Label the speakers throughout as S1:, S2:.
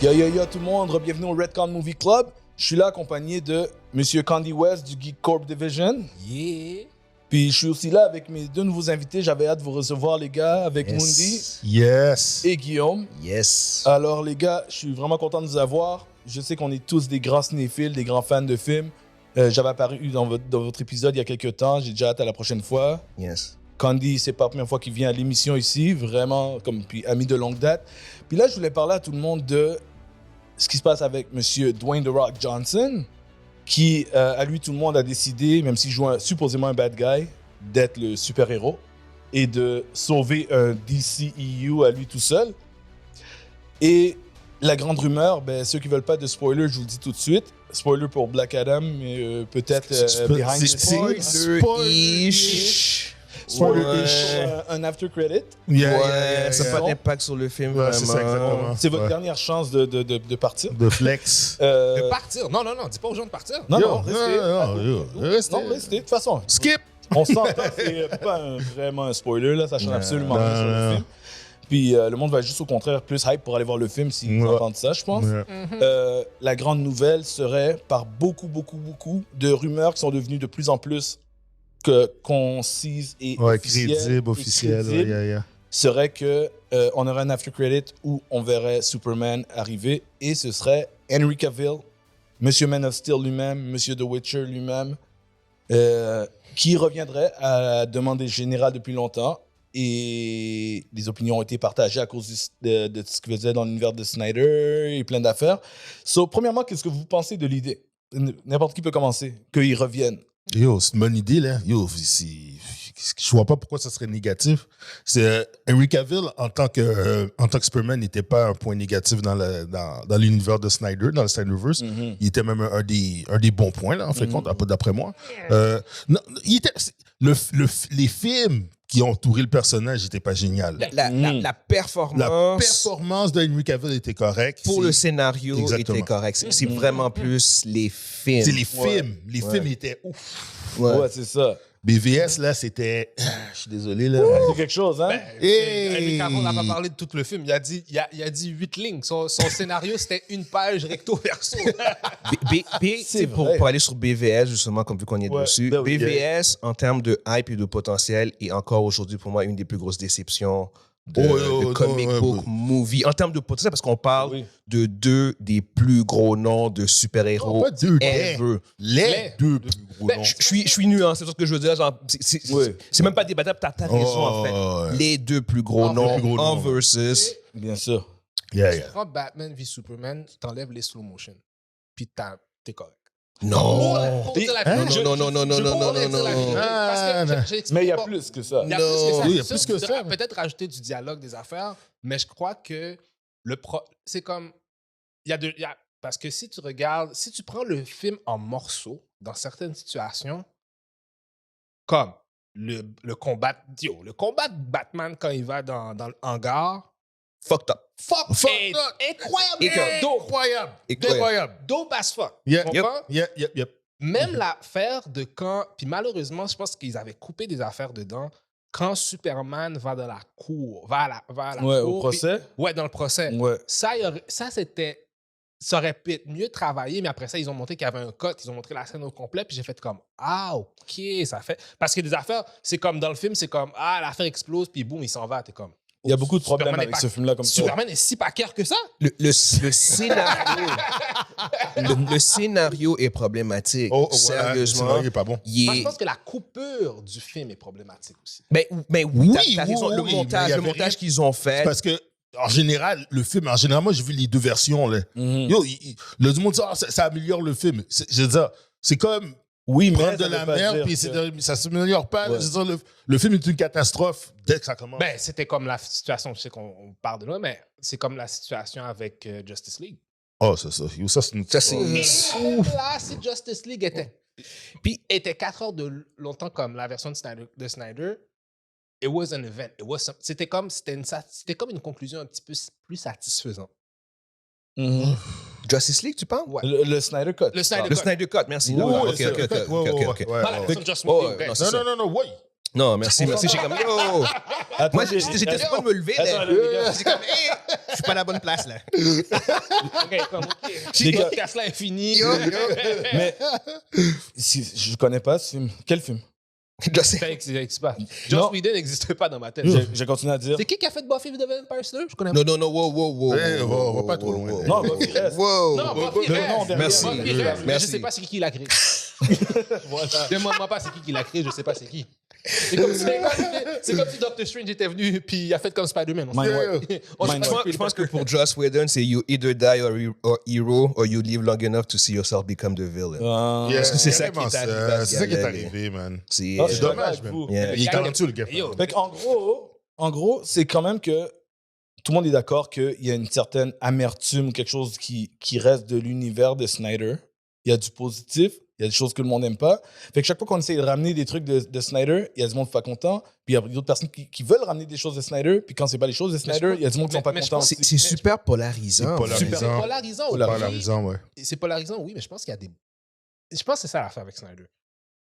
S1: Yo tout le monde, bienvenue au Redcon Movie Club. Je suis là accompagné de Monsieur Candy West du Geek Corp Division.
S2: Yeah.
S1: Puis je suis aussi là avec mes deux nouveaux invités. J'avais hâte de vous recevoir les gars, avec Mundi et Guillaume.
S3: Yes.
S1: Alors les gars, je suis vraiment content de vous avoir. Je sais qu'on est tous des grands cinéphiles, des grands fans de films. J'avais apparu dans votre épisode il y a quelques temps. J'ai déjà hâte à la prochaine fois.
S3: Yes.
S1: Candy, c'est pas la première fois qu'il vient à l'émission ici, vraiment, puis ami de longue date. Puis là, je voulais parler à tout le monde de ce qui se passe avec Monsieur Dwayne The Rock Johnson, qui, à lui, tout le monde a décidé, même s'il joue supposément un bad guy, d'être le super-héros et de sauver un DCEU à lui tout seul. Et la grande rumeur, ceux qui veulent pas de spoiler, je vous le dis tout de suite. Spoiler pour Black Adam, mais peut-être behind the scenes.
S3: Spoiler-ish.
S1: Spoiler-ish. Un after credit.
S3: Ça n'a pas d'impact sur le film, vraiment.
S4: C'est ça, exactement.
S1: C'est votre dernière chance de partir.
S4: De flex.
S2: De partir. Non, dis pas aux gens de partir.
S1: Non, restez.
S4: Restez.
S1: Non, restez. De toute façon,
S4: Skip.
S1: on s'entend, c'est pas vraiment un spoiler, là, ça change absolument rien sur le film. Puis le monde va juste au contraire plus hype pour aller voir le film s'ils entendent ça, je pense. La grande nouvelle serait, par beaucoup de rumeurs qui sont devenues de plus en plus concises et
S4: officielles,
S1: serait que on aurait un after credit où on verrait Superman arriver et ce serait Henry Cavill, Monsieur Man of Steel lui-même, Monsieur The Witcher lui-même, qui reviendrait à la demande générale depuis longtemps. Et les opinions ont été partagées à cause de ce qu'il faisait dans l'univers de Snyder et plein d'affaires. So, premièrement, qu'est-ce que vous pensez de l'idée? N'importe qui peut commencer, qu'il revienne.
S4: Yo, c'est une bonne idée, là. Yo, je vois pas pourquoi ça serait négatif. C'est Henry Cavill, en tant que Superman, n'était pas un point négatif dans l'univers de Snyder, dans le Snyderverse. Il était même un des bons points, là, en fait, compte, d'après moi. Non, les films qui ont entouré le personnage n'étaient pas géniaux.
S3: La performance
S4: de Henry Cavill était correcte.
S3: pour le scénario
S4: Exactement.
S3: était correcte. C'est vraiment plus les films.
S4: C'est les films. Les films étaient ouf.
S1: Ouais, c'est ça.
S4: BVS, là, c'était... Je suis désolé, là.
S1: C'est quelque chose, hein?
S2: Henry Cavill n'a pas parlé de tout le film. Il a dit 8 lignes. Son scénario, c'était une page recto-verso.
S3: Pour aller sur BVS, justement, comme vu qu'on est dessus, BVS, en termes de hype et de potentiel, est encore aujourd'hui, pour moi, une des plus grosses déceptions de comic book movie. En termes de potentiel, parce qu'on parle de deux des plus gros noms de super-héros ever.
S4: Les deux plus gros noms.
S3: Je suis nuancé, c'est ce que je veux dire. Genre, c'est même pas débattable, t'as raison, en fait. Les deux plus gros noms en versus.
S1: Bien sûr.
S2: Tu prends Batman v Superman, tu t'enlèves les slow motion. Puis t'es correct.
S3: Non.
S2: Non.
S1: Mais il y a plus que ça.
S2: Il y a plus que ça.
S4: Oui, il y a plus que ça.
S2: Peut-être rajouter du dialogue, des affaires, mais je crois que c'est comme... Parce que si tu prends le film en morceaux, dans certaines situations, comme le combat de Batman quand il va dans le hangar,
S3: Fucked up.
S2: Incroyable. Dope as fuck. Comprends?
S4: Yep.
S2: Même l'affaire de quand... Puis malheureusement, je pense qu'ils avaient coupé des affaires dedans. Quand Superman va dans la cour, va à la cour...
S1: Au procès?
S2: Dans le procès.
S1: Ouais.
S2: Ça aurait pu être mieux travaillé, mais après ça, ils ont montré qu'il y avait un cut, ils ont montré la scène au complet, puis j'ai fait comme « Ah, OK, ça fait... » Parce que des affaires, c'est comme dans le film, c'est comme « Ah, l'affaire explose, puis boum, il s'en va. » T'es comme...
S1: Il y a beaucoup de problèmes
S2: Superman
S1: avec ce film-là comme ça.
S2: Superman est si paquère que ça?
S3: Le scénario... le scénario est problématique. Sérieusement.
S4: Le scénario n'est pas bon.
S2: Moi, je pense que la coupure du film est problématique aussi.
S3: Mais oui, t'as raison. Le montage qu'ils ont fait...
S4: Parce que, en général, moi, j'ai vu les deux versions. Là. Yo, le monde dit, ça améliore le film. Je veux dire, c'est comme...
S1: Oui, mais
S4: prendre de la merde, puis ça ne s'améliore pas. Ouais. Le film est une catastrophe dès que ça commence.
S2: C'était comme la situation, je sais qu'on parle de là, mais c'est comme la situation avec Justice League.
S4: Oh, c'est ça.
S2: Là, si Justice League était 4 heures de longtemps comme la version de Snyder, it was an event. C'était comme une conclusion un petit peu plus satisfaisante.
S3: Justice League, tu parles?
S2: Ouais.
S1: Le Snyder Cut.
S3: Le Snyder Cut, merci.
S4: Oui,
S3: OK.
S4: Pas la version
S2: Just Whedon.
S4: Non, oui.
S3: Non, merci. J'ai comme, yo!
S1: Attends,
S3: Moi, j'étais pas de me lever, là.
S1: Attends, les gars.
S3: J'étais comme, hey, je suis pas à la bonne place, là.
S2: Si le podcast-là est fini.
S1: Mais je connais pas ce film. Quel film?
S2: Ça n'existe pas. Joss Whedon n'existe pas dans ma tête.
S1: J'ai continué à dire.
S2: C'est qui a fait Buffy the Vampire Slayer? Je connais
S3: Non, wow.
S4: On va pas trop loin.
S1: Non, Buffy reste.
S3: Wow.
S2: Non, Buffy reste.
S3: Merci.
S2: Buffy reste, mais je
S3: Merci.
S2: sais pas c'est qui l'a créé.
S1: Voilà.
S2: Demande-moi pas c'est qui l'a créé, je sais pas c'est qui. C'est comme si Doctor Strange était venu puis il a fait comme Spider-Man.
S3: Je pense que pour Joss Whedon, c'est you either die or hero or you live long enough to see yourself become the villain.
S4: Yeah,
S3: Parce que c'est ça qui est
S4: carrément
S3: arrivé.
S4: C'est ça qui est arrivé, man.
S3: C'est
S1: Ah,
S4: C'est dommage, man.
S3: Yeah.
S4: Il est talentueux, le gars.
S1: Fait en gros, c'est quand même que tout le monde est d'accord qu'il y a une certaine amertume, quelque chose qui reste de l'univers de Snyder. Il y a du positif, il y a des choses que le monde n'aime pas. Fait que chaque fois qu'on essaie de ramener des trucs de Snyder, il y a du monde qui n'est pas content. Puis il y a d'autres personnes qui veulent ramener des choses de Snyder. Puis quand c'est pas les choses de Snyder, il y a du monde qui sont pas contents.
S3: C'est super polarisant.
S4: C'est
S2: polarisant.
S4: Polarisant, ouais.
S2: C'est polarisant, oui, mais je pense qu'il y a des. Je pense que c'est ça l'affaire avec Snyder.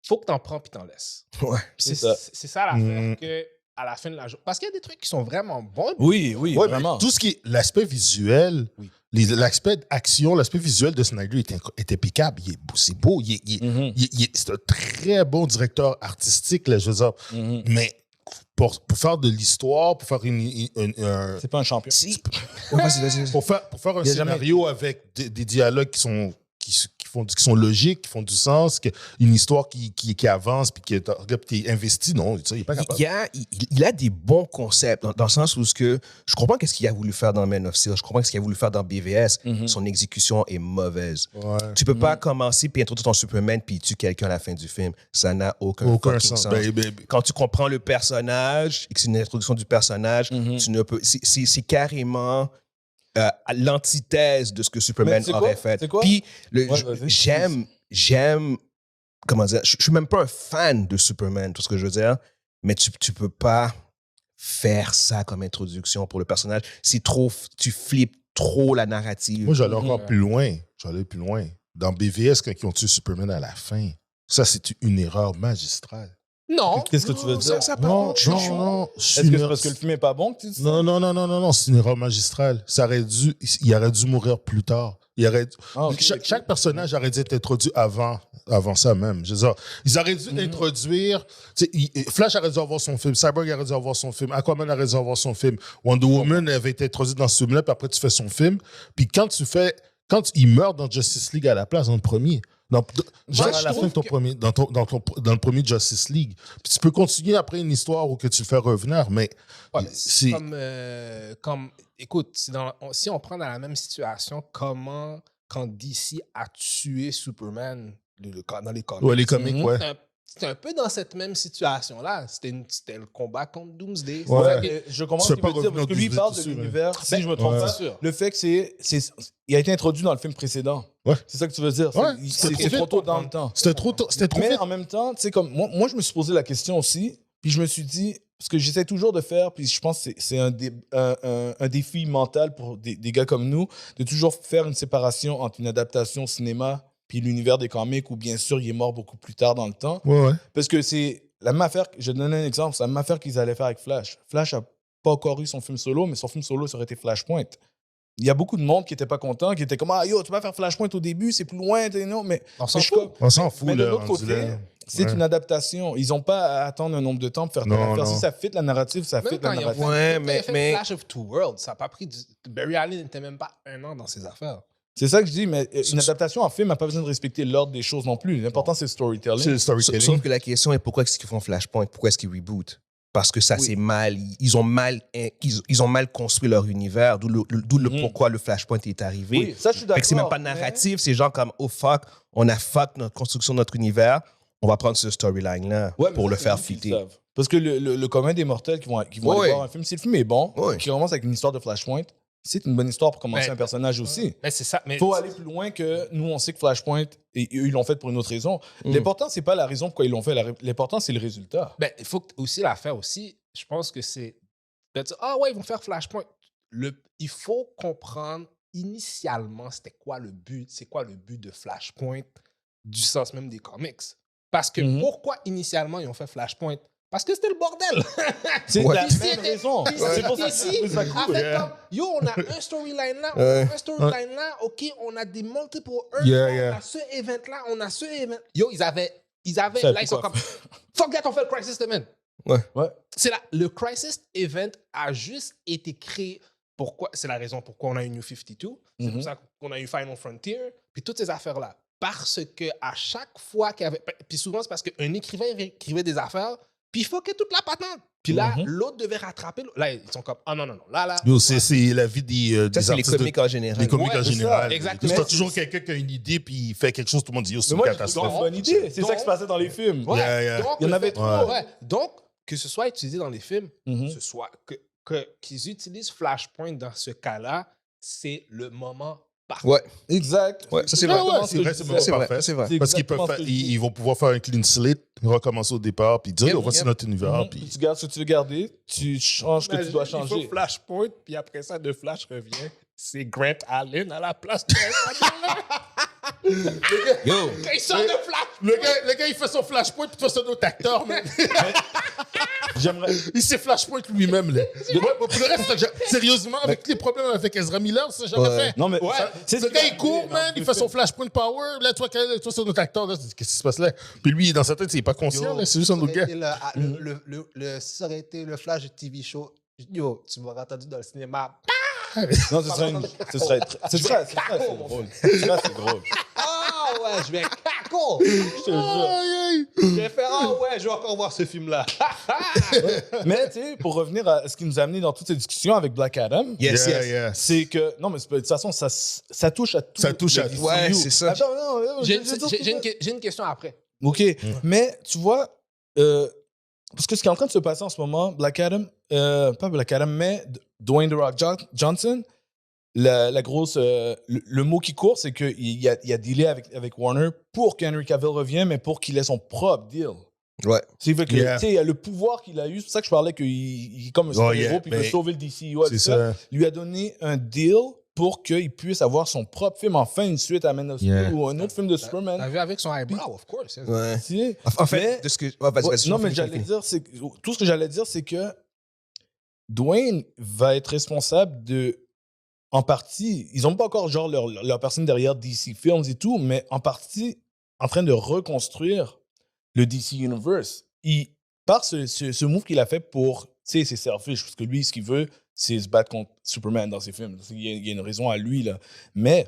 S2: Faut que t'en prends puis t'en laisses.
S3: Ouais.
S2: C'est ça l'affaire que à la fin de la journée. Parce qu'il y a des trucs qui sont vraiment bons.
S1: Oui,
S4: Ouais,
S1: vraiment.
S4: tout ce qui est l'aspect visuel,
S2: Oui.
S4: l'aspect action, l'aspect visuel de Snyder est impeccable. C'est beau. C'est un très bon directeur artistique, là, je veux dire. Mais pour faire de l'histoire, pour faire
S1: C'est pas un champion.
S3: Si. Vas-y.
S4: pour faire un scénario avec des dialogues qui sont logiques, qui font du sens, une histoire qui avance, puis qui est investie, non, il n'est pas capable.
S3: Il a des bons concepts, dans le sens où je comprends qu'est-ce qu'il a voulu faire dans Man of Steel, je comprends ce qu'il a voulu faire dans BVS, son exécution est mauvaise.
S4: Ouais.
S3: Tu peux pas commencer puis introduire ton Superman puis tuer quelqu'un à la fin du film. Ça n'a aucun sens. Quand tu comprends le personnage et que c'est une introduction du personnage, tu ne peux... C'est carrément... l'antithèse de ce que Superman aurait fait. Puis j'aime, comment dire, je suis même pas un fan de Superman, tout ce que je veux dire, mais tu peux pas faire ça comme introduction pour le personnage. C'est trop, tu flippes trop la narrative.
S4: Moi, j'allais encore plus loin. Dans BVS, quand ils ont tué Superman à la fin, ça, c'est une erreur magistrale.
S2: Non.
S1: Qu'est-ce que tu veux dire?
S4: Non.
S1: Est-ce que c'est parce que le film est pas bon que tu dis ça?
S4: Non, c'est une erreur magistrale. Il aurait dû mourir plus tard. Chaque personnage aurait dû être introduit avant ça même. Je veux dire, ils auraient dû introduire... Flash aurait dû avoir son film, Cyborg aurait dû avoir son film, Aquaman aurait dû avoir son film, Wonder Woman avait été introduite dans ce film-là, puis après tu fais son film. Puis quand il meurt dans Justice League à la place, dans le premier... à la fin de ton premier, dans le premier Justice League. Puis tu peux continuer après une histoire où que tu le fais revenir, mais c'est...
S2: Écoute, si on prend dans la même situation, comment quand DC a tué Superman dans les comics.
S4: Ouais, les comics, ouais.
S2: C'est un peu dans cette même situation-là. C'était le combat contre Doomsday.
S1: Ouais. Je comprends ce qu'il veut dire, parce que lui, il parle de l'univers, si je me trompe pas. Le fait que il a été introduit dans le film précédent.
S4: Ouais.
S1: C'est ça que tu veux dire.
S4: Ouais.
S1: C'est trop tôt dans le temps.
S4: C'était trop
S1: Mais
S4: vite.
S1: en même temps, tu sais, comme moi, je me suis posé la question aussi, puis je me suis dit, parce que j'essaie toujours de faire, puis je pense que c'est un défi mental pour des gars comme nous, de toujours faire une séparation entre une adaptation cinéma puis l'univers des comics, où bien sûr, il est mort beaucoup plus tard dans le temps.
S4: Ouais.
S1: Parce que c'est la même affaire, je vais te donner un exemple, c'est la même affaire qu'ils allaient faire avec Flash. Flash n'a pas encore eu son film solo, mais son film solo, ça aurait été Flashpoint. Il y a beaucoup de monde qui n'était pas content, qui était comme « Ah, yo, tu vas faire Flashpoint au début, c'est plus loin. » Non, mais
S2: on s'en fout.
S4: On s'en fout,
S1: mais de
S4: là.
S1: l'autre côté, c'est une adaptation. Ils n'ont pas à attendre un nombre de temps pour faire telle affaire. Si ça fit la narrative, ça fit la narrative.
S3: Ouais, mais
S2: Flash of Two Worlds, ça n'a pas pris... Barry Allen n'était même pas 1 an dans ses affaires.
S1: C'est ça que je dis, mais une adaptation en film n'a pas besoin de respecter l'ordre des choses non plus. L'important, c'est le storytelling.
S4: C'est le storytelling.
S3: Sauf que la question est pourquoi est-ce qu'ils font Flashpoint? Pourquoi est-ce qu'ils rebootent? Parce que ça, c'est mal. Ils ont mal construit leur univers, d'où le pourquoi le Flashpoint est arrivé.
S1: Oui, ça, je suis d'accord.
S3: Fait que c'est même pas narratif, c'est genre comme, oh fuck, on a fuck notre construction de notre univers, on va prendre ce storyline-là pour le faire fitter.
S1: Parce que le commun des mortels qui vont aller voir un film, si le film est bon, qui commence avec une histoire de Flashpoint, c'est une bonne histoire pour commencer un personnage aussi.
S2: Mais c'est ça.
S1: Il faut aller plus loin que nous, on sait que Flashpoint, et eux, ils l'ont fait pour une autre raison. L'important, c'est pas la raison pourquoi ils l'ont fait. L'important, c'est le résultat.
S2: Il faut aussi la faire aussi. Je pense que c'est de dire, ah ouais, ils vont faire Flashpoint. Il faut comprendre initialement c'était quoi le but. C'est quoi le but de Flashpoint du sens même des comics. Parce que pourquoi initialement ils ont fait Flashpoint? Parce que c'était le bordel.
S1: C'est
S3: Ouais.
S1: la
S2: Ici,
S1: même raison.
S2: Ici,
S1: C'est pour ça que
S2: ici,
S1: c'est plus
S2: en
S1: cool.
S2: fait, comme, yo, on a un storyline là, on a un storyline là, OK, on a des multiple Earth, on a ce event là, on a ce event. Yo, ils avaient
S1: Ça,
S2: là, ils sont
S1: pourquoi?
S2: comme, forget, on fait le Crisis Event.
S3: Ouais.
S2: C'est là, le Crisis Event a juste été créé. Pourquoi? C'est la raison pourquoi on a eu New 52. C'est pour ça qu'on a eu Final Frontier. Puis toutes ces affaires-là. Parce que à chaque fois qu'il y avait. Puis souvent, c'est parce qu'un écrivain écrivait des affaires, puis il fuckait toute la patente. Puis là, l'autre devait rattraper. Là, ils sont comme, ah non. Là.
S4: Yo, c'est la vie des
S3: Ça, c'est les
S4: artistes
S3: comiques en général.
S4: Les comiques
S2: Ouais,
S4: en
S2: c'est
S4: général.
S2: ça, exactement.
S4: Tu as toujours quelqu'un qui a une idée, puis il fait quelque chose, tout le monde dit, yo, c'est
S1: Mais
S4: une
S1: moi, je trouve que c'est
S4: catastrophe.
S1: une bonne idée. C'est ça qui se passait dans les films.
S2: Ouais.
S4: Yeah.
S2: Donc,
S1: Il y en
S2: le
S1: avait
S2: fait-
S1: trop.
S2: ouais. Donc, que ce soit utilisé dans les films,
S1: Mhm.
S2: ce soit qu'ils utilisent Flashpoint dans ce cas-là, c'est le moment parfait.
S3: Ouais.
S1: Exact.
S3: Ouais, ça, c'est
S4: Ah
S3: vrai.
S4: ouais, c'est vrai, c'est
S3: Ça, c'est vrai.
S4: parfait.
S3: Ça, c'est vrai.
S1: C'est
S4: Parce qu'ils peuvent
S1: exactement ce que je dis.
S4: ils vont pouvoir faire un clean slate, recommencer au départ, puis dire,
S3: Yep,
S4: yo, voici
S3: yep.
S4: notre univers.
S1: Mhm.
S4: Puis...
S1: Tu gardes ce que tu veux garder, tu changes ce que tu dois
S2: Il faut
S1: changer.
S2: Flashpoint, puis après ça, de Flash revient. C'est Grant Allen à la place de Grant Allen.
S3: Yo.
S2: Quand il sort de Flash,
S4: Le gars, il fait son flashpoint, puis il fait son autre acteur, man.
S1: J'aimerais.
S4: Il s'est flashpoint lui-même, là. Pour le reste, sérieusement, avec les problèmes avec Ezra Miller, ça, jamais
S3: Ouais.
S4: fait.
S1: Non, mais.
S2: Ouais.
S1: C'est
S4: Le gars, il court, man, il fait son flashpoint power. Là, toi, c'est notre acteur, là. Qu'est-ce qui se passe là? Puis lui, dans sa tête, il n'est pas conscient, là. C'est juste un autre gars.
S2: Si ça aurait été le Flash de TV show, yo, tu m'aurais entendu dans le cinéma.
S1: Non, ce serait assez drôle. Ce serait assez drôle.
S2: Ah ouais, je vais caco. Je vais faire, ah ouais, je vais encore voir ce film-là.
S1: Mais, tu sais, pour revenir à ce qui nous a amené dans toutes ces discussions avec Black Adam,
S3: Yes,
S4: Yeah,
S3: yes.
S4: yeah.
S1: c'est que. Non, mais de toute façon, ça touche à tout.
S4: Ça touche à
S1: le
S4: tout.
S1: DCU.
S3: Ouais, c'est ça.
S1: Attends, non,
S2: J'ai une question après.
S1: OK. Mais, tu vois, parce que ce qui est en train de se passer en ce moment, Black Adam, pas Black Adam, mais Dwayne The Rock Johnson, la grosse. Le mot qui court, c'est qu'il a dealé avec Warner pour qu'Henry Cavill revienne, mais pour qu'il ait son propre deal.
S3: Ouais.
S1: C'est vrai que,
S4: Yeah.
S1: tu sais, il a le pouvoir qu'il a eu. C'est pour ça que je parlais qu'il est comme un super-héros,
S4: yeah,
S1: puis il veut
S4: mais
S1: sauver le DCU.
S4: C'est ça.
S1: Lui a donné un deal pour qu'il puisse avoir son propre film, enfin une suite à Man of Steel
S4: Yeah.
S1: ou un autre film de
S2: T'as
S1: Superman.
S2: vu avec son eyebrow, of course.
S3: Ouais.
S1: Tu sais.
S3: En fait,
S1: Mais-
S3: de ce que. Ouais, vas-y,
S1: Ouais,
S3: vas-y.
S1: non,
S3: finis,
S1: mais j'allais
S3: finis.
S1: dire, tout ce que j'allais dire, c'est que Dwayne va être responsable de, en partie, ils n'ont pas encore genre leur personne derrière DC Films et tout, mais en partie en train de reconstruire le DC Universe. Par ce move qu'il a fait pour, tu sais, c'est selfish, parce que lui, ce qu'il veut, c'est se battre contre Superman dans ses films. Il y a une raison à lui, là. Mais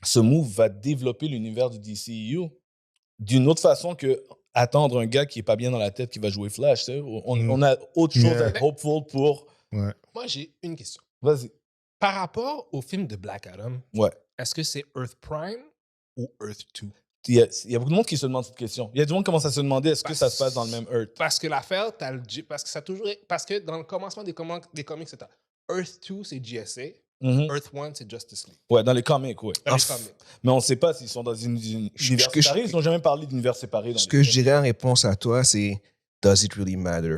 S1: ce move va développer l'univers du DCU d'une autre façon que attendre un gars qui est pas bien dans la tête qui va jouer Flash. Tu sais. On a autre chose
S4: Yeah.
S1: à être hopeful pour.
S2: Moi, j'ai une question.
S1: Vas-y.
S2: Par rapport au film de Black Adam,
S1: Ouais.
S2: est-ce que c'est Earth Prime ou Earth 2?
S1: Il y a beaucoup de monde qui se demande cette question. Il y a du monde qui commence à se demander est-ce que ça se passe dans le même Earth.
S2: Parce que l'affaire, parce que ça a toujours. Parce que dans le commencement des comics, c'était Earth 2, c'est GSA.
S1: Mhm.
S2: Earth 1, c'est Justice League.
S1: Ouais, dans les comics, ouais.
S2: Dans les comics.
S1: Mais on ne sait pas s'ils sont dans une univers séparés. Ils n'ont jamais parlé d'univers séparés. Dans
S3: Ce
S1: les
S3: que je
S1: films.
S3: dirais en réponse à toi, c'est Does it really matter?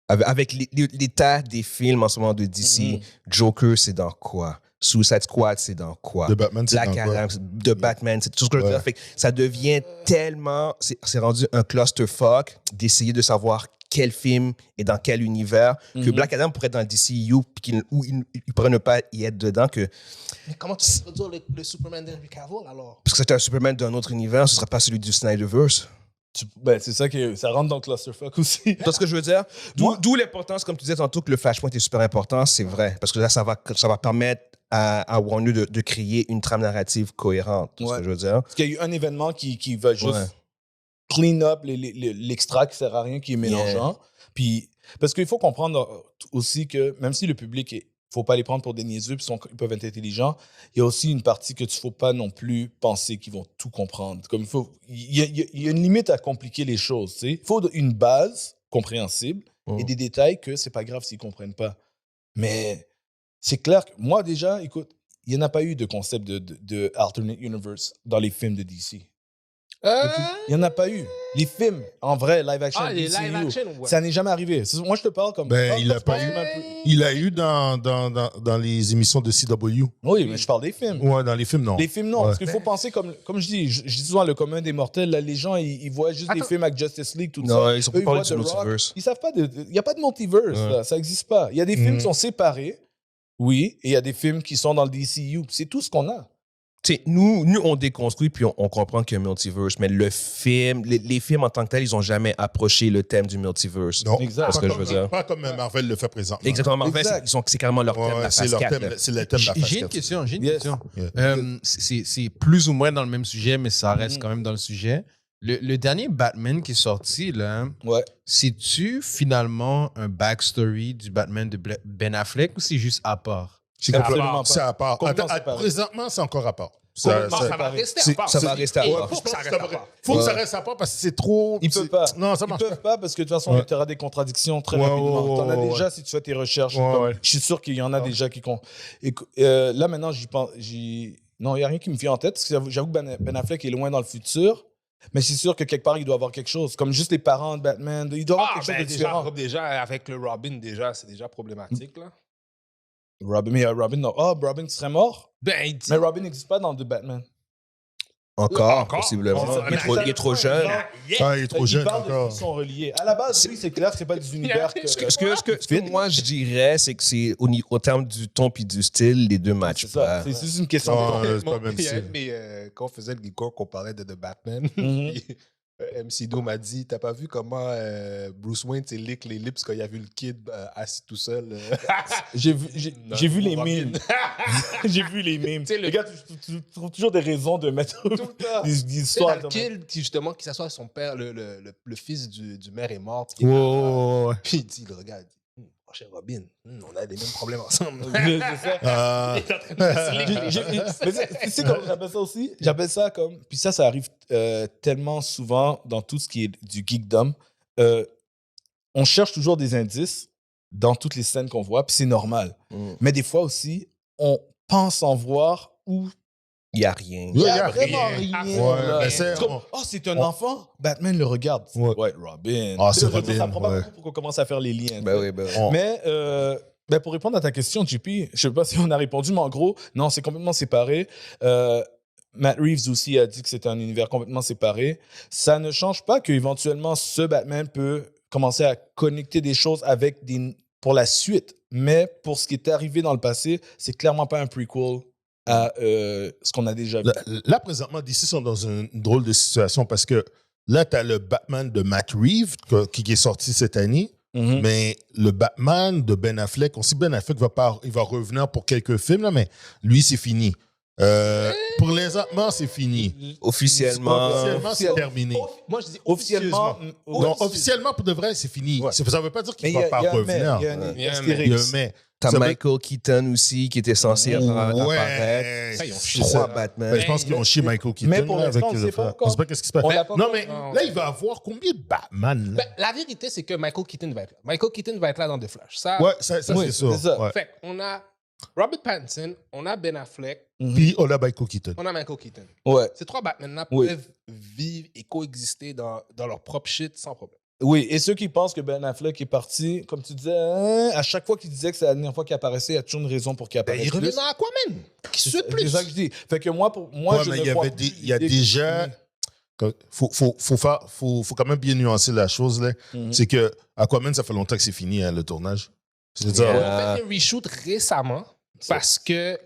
S3: Avec l'état des films en ce moment de DC, Joker, c'est dans quoi? Suicide Squad, c'est dans quoi?
S4: The Batman, c'est
S3: Black
S4: dans quoi?
S3: Adam, The Batman, c'est tout ce que je veux
S4: Ouais.
S3: dire. Fait que ça devient tellement. C'est rendu un clusterfuck d'essayer de savoir quel film est dans quel univers, que Black Adam pourrait être dans le DCU, puis où il pourrait ne pas y être dedans, que,
S2: Mais comment tu peux dire le Superman d'Henry Cavill alors?
S3: parce que c'était un Superman d'un autre univers, ce ne serait pas celui du Snyderverse.
S1: C'est ça qui ça rentre dans le clusterfuck aussi.
S3: Tu vois ce que je veux dire? D'où l'importance, comme tu disais tantôt, que le Flashpoint est super important, c'est vrai. Parce que là, ça va permettre à Warner de créer une trame narrative cohérente. Tu vois ce que je veux dire?
S1: Parce qu'il y a eu un événement qui va juste clean up l'extra qui sert à rien, qui est mélangeant. Puis, parce qu'il faut comprendre aussi que même si le public est. Faut pas les prendre pour des niaiseux, puis ils peuvent être intelligents. Il y a aussi une partie que tu ne faut pas non plus penser qu'ils vont tout comprendre. Comme il y a une limite à compliquer les choses. Tu sais. Il faut une base compréhensible et des détails que c'est pas grave s'ils comprennent pas. Mais c'est clair que moi déjà, écoute, il n'y en a pas eu de concept de alternate universe dans les films de DC. Il n'y en a pas eu. Les films, en vrai, live action,
S2: les
S1: DCU,
S2: live action, ouais.
S1: ça n'est jamais arrivé. Moi, je te parle comme...
S4: Il a pas eu. Il a eu dans les émissions de CW.
S1: Oui, mais je parle des films.
S4: Ouais, dans les films, non.
S1: Les films, non. Parce qu'il faut penser, comme je dis souvent, le commun des mortels, là, les gens, ils voient juste des films avec Justice League, tout ça.
S3: Non, ils sont pas parlé
S1: voient
S3: du
S1: The Rock.
S3: multiverse.
S1: Ils savent pas il n'y a pas de multiverse, là. Ça n'existe pas. Il y a des films qui sont séparés, oui, et il y a des films qui sont dans le DCU. C'est tout ce qu'on a.
S3: T'sais, nous, on déconstruit puis on comprend qu'il y a un multiverse, mais le film, les films en tant que tels, ils n'ont jamais approché le thème du multiverse.
S4: Non,
S1: Exact.
S3: Parce que je veux dire.
S4: Pas comme Marvel le fait présentement.
S3: Exactement, Marvel,
S1: Exact.
S3: c'est carrément leur thème, la
S4: c'est
S3: phase
S4: leur
S3: 4.
S4: thème, c'est le thème de la phase
S5: J'ai une
S4: 4.
S5: question.
S1: Yes.
S5: C'est plus ou moins dans le même sujet, mais ça reste quand même dans le sujet. Le dernier Batman qui est sorti, là,
S1: Ouais.
S5: c'est-tu finalement un backstory du Batman de Ben Affleck ou c'est juste à part?
S4: C'est
S1: Absolument pas.
S4: C'est à part.
S1: Complètement
S4: Attends,
S1: séparé.
S4: présentement, c'est encore à part.
S2: Ça va rester à part.
S3: Ça va rester à part.
S2: Faut que ça reste à part.
S4: Faut que ça reste à part parce que c'est trop.
S1: Ils peuvent pas.
S4: Non, ça
S1: Ils
S4: marche
S1: peuvent pas parce que de toute façon,
S4: Ouais.
S1: tu auras des contradictions très
S4: Ouais,
S1: rapidement.
S4: ouais,
S1: Tu en as
S4: ouais,
S1: déjà
S4: ouais.
S1: si tu fais tes recherches.
S4: Ouais,
S1: Comme-
S4: ouais.
S1: Je suis sûr qu'il y en a déjà qui... là, maintenant, j'y pense... Non, il n'y a rien qui me vient en tête parce que j'avoue que Ben Affleck est loin dans le futur. Mais c'est sûr que quelque part, il doit avoir quelque chose. Comme juste les parents de Batman. Il doit avoir quelque chose de différent.
S2: Déjà, avec le Robin, déjà, c'est déjà problématique, là.
S1: Robin, non. Ah, Robin serait mort?
S2: Ben, il dit...
S1: Mais Robin n'existe pas dans The Batman.
S3: Encore,
S2: Encore?
S3: possiblement.
S1: C'est ça.
S3: Il est trop jeune.
S4: Ah, il est trop
S1: Il
S4: jeune
S1: parle
S4: encore.
S1: de qu'ils sont reliés. À la base, oui, c'est clair que c'est pas des univers que...
S3: Ce que moi, je dirais, c'est que c'est au terme du ton puis du style, les deux matchs.
S1: C'est ça. C'est juste une question
S4: Non,
S1: de...
S4: c'est pas le même style.
S2: Mais quand on faisait le geek qu'on parlait de The Batman,
S1: Mhm.
S2: puis, MC Do m'a dit, t'as pas vu comment Bruce Wayne s'est lick les lips quand il a vu le kid assis tout seul?
S1: J'ai vu les mimes. J'ai vu les mimes.
S2: Tu sais,
S1: Les gars, tu trouves toujours des raisons de mettre
S2: Tout le temps.
S1: des
S2: Tu sais,
S1: histoires.
S2: dans le kid qui s'assoit avec son père, le fils du maire est mort. Puis, puis il dit, il regarde, il dit, mon cher Robin, on a les mêmes problèmes ensemble.
S1: C'est ça.
S4: Ah.
S2: Il est en train de se lick les lips.
S1: Mais tu sais comment j'appelle ça aussi? J'appelle ça comme... Puis ça arrive tellement souvent dans tout ce qui est du geekdom. On cherche toujours des indices dans toutes les scènes qu'on voit, puis c'est normal. Mais des fois aussi, on pense en voir où
S3: Il n'y a rien.
S1: il y
S4: y
S1: a
S4: a
S1: vraiment
S2: rien.
S1: rien.
S4: Ouais,
S1: là.
S4: mais c'est-
S1: C'est comme, oh, c'est un enfant. Batman le regarde.
S4: Ouais.
S1: Ouais, Robin.
S4: Ah,
S1: Tu sais,
S4: c'est
S1: je veux dire, Ça
S4: Robin,
S1: prend pas
S4: ouais.
S1: beaucoup pour qu'on commence à faire les liens.
S3: Ben oui, ben oui.
S4: On-
S1: Mais pour répondre à ta question, JP, je sais pas si on a répondu, mais en gros, non, c'est complètement séparé. Matt Reeves aussi a dit que c'était un univers complètement séparé. Ça ne change pas qu'éventuellement, ce Batman peut commencer à connecter des choses avec pour la suite. Mais pour ce qui est arrivé dans le passé, c'est clairement pas un prequel à ce qu'on a déjà vu.
S4: Là, présentement, DC sont dans une drôle de situation parce que là, tu as le Batman de Matt Reeves qui est sorti cette année,
S1: Mhm.
S4: mais le Batman de Ben Affleck, on sait que Ben Affleck il va revenir pour quelques films, là, mais lui, c'est fini. Pour l'instant, c'est fini.
S3: Officiellement.
S4: Officiellement, c'est terminé.
S2: Moi, je dis
S1: Officiellement,
S4: Non, officiellement, pour de vrai, c'est fini.
S1: Ouais.
S4: Ça ne veut pas dire
S1: mais
S4: qu'il ne va pas
S1: il y a un mais,
S4: revenir.
S1: il y a un
S2: Il y a un
S1: astérix.
S4: Il y a un mais.
S3: T'as
S4: Ça veut-
S3: Michael Keaton aussi qui était censé apparaître.
S4: Ouais.
S2: Ça, ils ont
S4: C'est
S2: chié.
S3: Trois
S4: ça.
S3: Affaires.
S4: Ben, je pense qu'ils ont chié Michael Keaton.
S1: mais pour
S4: là,
S1: l'instant,
S4: avec
S1: on
S4: les
S1: sait pas
S4: affaires.
S1: encore.
S4: On sait pas qu'est-ce qui se passe.
S1: On l'a pas
S4: Non,
S1: encore.
S4: mais là, il va avoir combien de Batman? Là?
S2: Ben, la vérité, c'est que Michael Keaton va être là. Michael Keaton va être là dans The Flash. Ça,
S4: Ouais, ça
S1: oui,
S4: c'est sûr.
S1: c'est ça.
S4: Ouais.
S2: Fait qu'on a Robert Pattinson, on a Ben Affleck,
S4: Puis on a Michael Keaton.
S2: on a Michael Keaton.
S1: Ouais.
S2: Ces trois Batman-là
S1: Oui.
S2: peuvent vivre et coexister dans leur propre shit sans problème.
S1: Oui, et ceux qui pensent que Ben Affleck est parti, comme tu disais, à chaque fois qu'il disait que c'est la dernière fois qu'il apparaissait, il y a toujours une raison pour qu'il apparaisse.
S2: Il revient
S1: plus.
S2: dans Aquaman. Qui suit
S1: C'est
S2: plus.
S1: ça que je dis. Fait que moi,
S4: Ouais,
S1: je
S4: mais
S1: ne
S4: il y
S1: crois
S4: avait
S1: plus
S4: il y a
S1: l'idée que
S4: déjà.
S1: c'est
S4: Faut quand même bien nuancer la chose. Là.
S1: fini.
S4: C'est que Aquaman, ça fait longtemps que c'est fini, hein, le tournage. C'est-à-dire,
S2: Ils ont fait un reshoot récemment parce que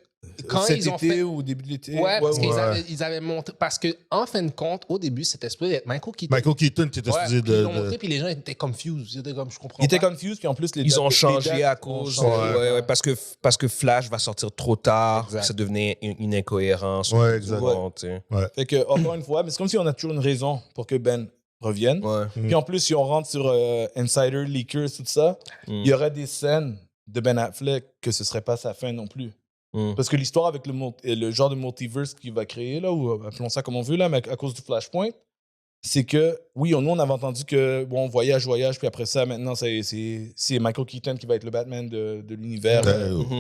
S2: quand
S1: Cet
S2: ils ont
S1: été
S2: fait.
S1: ou au début de l'été.
S2: Ouais, parce qu'ils
S4: ouais.
S2: ils avaient montré. Parce que, en fin de compte, au début, c'était supposé être Michael Keaton.
S4: Michael Keaton, tu étais
S2: Ouais,
S4: supposé
S2: puis ils l'ont
S4: de.
S2: montré, puis les gens étaient confused. Ils étaient comme, je comprends
S1: Ils étaient
S2: pas.
S1: confus, puis en plus,
S3: Ils ont changé
S1: dates
S3: à
S1: ont
S3: cause.
S1: changé.
S3: Ouais, parce que Flash va sortir trop tard.
S2: Exact.
S3: Ça devenait une incohérence.
S4: Ouais, exact.
S3: Bon, tu sais.
S1: Fait que, encore une fois, mais c'est comme si on a toujours une raison pour que Ben revienne.
S3: Ouais.
S1: Puis en plus, si on rentre sur Insider, Leakers, tout ça, il y aurait des scènes de Ben Affleck que ce serait pas sa fin non plus. Parce que l'histoire avec le genre de multiverse qu'il va créer, là, ou appelons ça comme on veut, là, mais à cause du Flashpoint, c'est que, oui, nous, on avait entendu que, bon, voyage, puis après ça, maintenant, c'est Michael Keaton qui va être le Batman de l'univers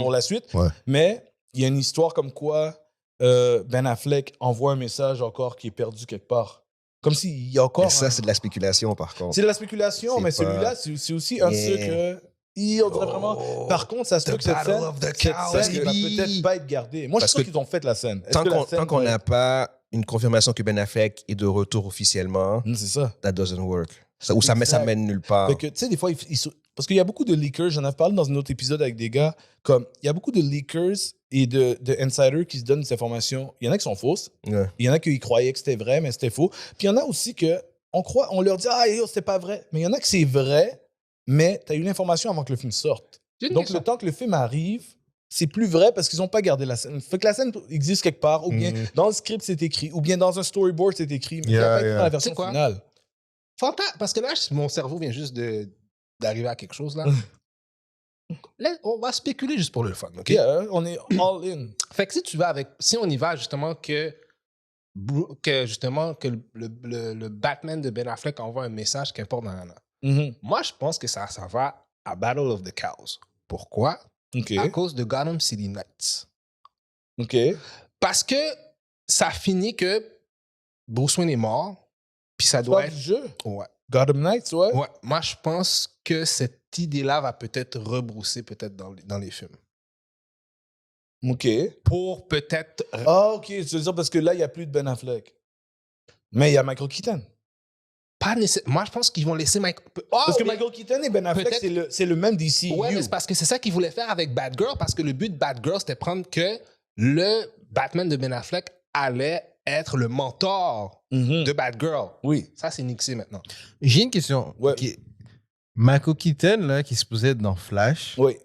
S1: pour la suite.
S4: Ouais.
S1: Mais il y a une histoire comme quoi Ben Affleck envoie un message encore qui est perdu quelque part. Comme s'il y a encore...
S3: Mais ça, c'est de la spéculation, par contre.
S1: C'est de la spéculation,
S3: C'est
S1: mais
S3: pas-
S1: celui-là, c'est aussi un de ceux que... On dirait vraiment... Par contre, ça se peut que cette scène, va peut-être pas être gardée. Moi, je suis sûr qu'ils ont fait la scène.
S3: Tant qu'on n'a pas une confirmation que Ben Affleck est de retour officiellement,
S1: C'est ça.
S3: that doesn't work. Ça mène nulle part.
S1: Fait que, tu sais, des fois, parce qu'il y a beaucoup de leakers, j'en ai parlé dans un autre épisode avec des gars, comme il y a beaucoup de leakers et de insiders qui se donnent des informations. Il y en a qui sont fausses.
S3: Ouais.
S1: Il y en a qui croyaient que c'était vrai, mais c'était faux. Puis il y en a aussi que on leur dit, ah, yo, c'était pas vrai. Mais il y en a que c'est vrai, mais tu as eu l'information avant que le film sorte. Donc, le temps que le film arrive, c'est plus vrai parce qu'ils n'ont pas gardé la scène. Fait que la scène existe quelque part, ou bien dans le script, c'est écrit, ou bien dans un storyboard, c'est écrit, mais il n'y a pas écrit dans la version finale.
S2: Parce que là, mon cerveau vient juste d'arriver à quelque chose, là. Là, on va spéculer juste pour le fun, OK?
S1: Yeah, on est all in.
S2: Fait que si on y va justement que le Batman de Ben Affleck envoie un message qu'importe moi, je pense que ça va à Battle of the Cows. Pourquoi? À cause de Gotham City Knights.
S1: OK.
S2: Parce que ça finit que Bruce Wayne est mort, puis ça doit être...
S1: du jeu?
S2: Ouais.
S1: Gotham Knights, ouais?
S2: Ouais. Moi, je pense que cette idée-là va peut-être rebrousser peut-être dans les films.
S1: OK.
S2: Pour peut-être...
S1: Ah, OK. Tu veux dire parce que là, il n'y a plus de Ben Affleck. Mais il y a Michael Keaton.
S2: Pas nécessairement. Moi, je pense qu'ils vont laisser Michael...
S1: Parce que Michael Keaton et Ben Affleck, c'est le même DCU.
S2: Ouais, mais c'est parce que c'est ça qu'ils voulaient faire avec Batgirl, parce que le but de Batgirl, c'était prendre que le Batman de Ben Affleck allait être le mentor de Batgirl.
S1: Oui.
S2: Ça, c'est nixé maintenant.
S5: J'ai une question.
S1: Ouais.
S5: Okay. Michael Keaton, là, qui se posait être dans Flash,
S1: Oui.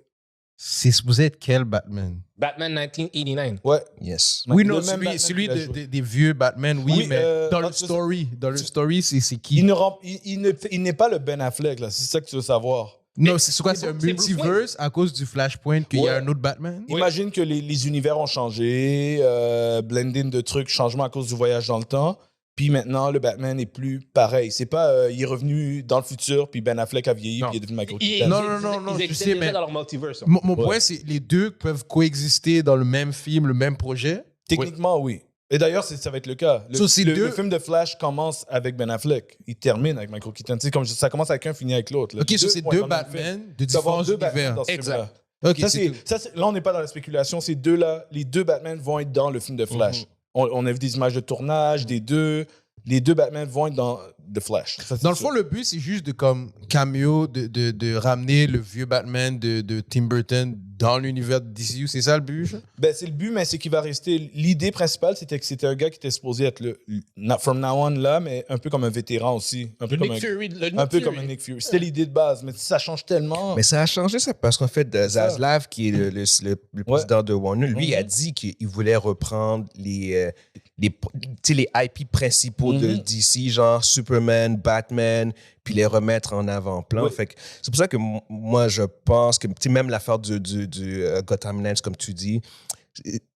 S5: c'est supposé être quel Batman?
S2: Batman 1989.
S1: Ouais.
S3: Yes.
S5: Oui,
S1: Le
S5: non,
S1: même Batman
S5: celui
S1: qu'il a joué.
S5: des vieux Batman, oui,
S1: Oui,
S5: mais dans le story, c'est qui?
S1: Il n'est pas le Ben Affleck, là. C'est ça que tu veux savoir.
S5: Non, c'est quoi? C'est un
S2: c'est Bruce
S5: multiverse à cause du Flashpoint qu'il y a un autre Batman?
S1: Imagine que les univers ont changé, blending de trucs, changement à cause du voyage dans le temps. Puis maintenant, le Batman n'est plus pareil. C'est pas, il est revenu dans le futur, puis Ben Affleck a vieilli, puis il est devenu Michael Keaton.
S5: Non,
S2: Ils
S5: je sais, mais
S2: dans leur multiverse.
S5: mon point, c'est les deux peuvent coexister dans le même film, le même projet.
S1: Techniquement, oui. Et d'ailleurs, ça va être le cas. Le film de Flash commence avec Ben Affleck. Il termine avec Michael Keaton. Tu sais, comme ça commence avec un, finit avec l'autre.
S5: OK, ça, c'est deux Batman de différents univers.
S1: Exact.
S5: OK,
S1: Là, on n'est pas dans la spéculation. Ces deux-là, les deux Batman vont être dans le film de Flash. On a vu des images de tournage des deux. Les deux Batman vont être dans The Flash. Ça,
S5: dans le fond, le but, c'est juste de comme cameo, de ramener le vieux Batman de Tim Burton dans l'univers de DCU. C'est ça le but?
S1: Ben, c'est le but, mais c'est qu'il va rester... L'idée principale, c'était que c'était un gars qui était supposé être from now on là, mais un peu comme un vétéran aussi. Un peu comme un Nick Fury. C'était l'idée de base, mais ça change tellement.
S3: Mais ça a changé ça parce qu'en fait, Zaslav, qui est le président de Warner, lui a dit qu'il voulait reprendre les IP principaux de DC, genre Superman, Batman, puis les remettre en avant-plan.
S1: Oui.
S3: Fait que c'est pour ça que moi, je pense que même l'affaire du Gotham Knights, comme tu dis,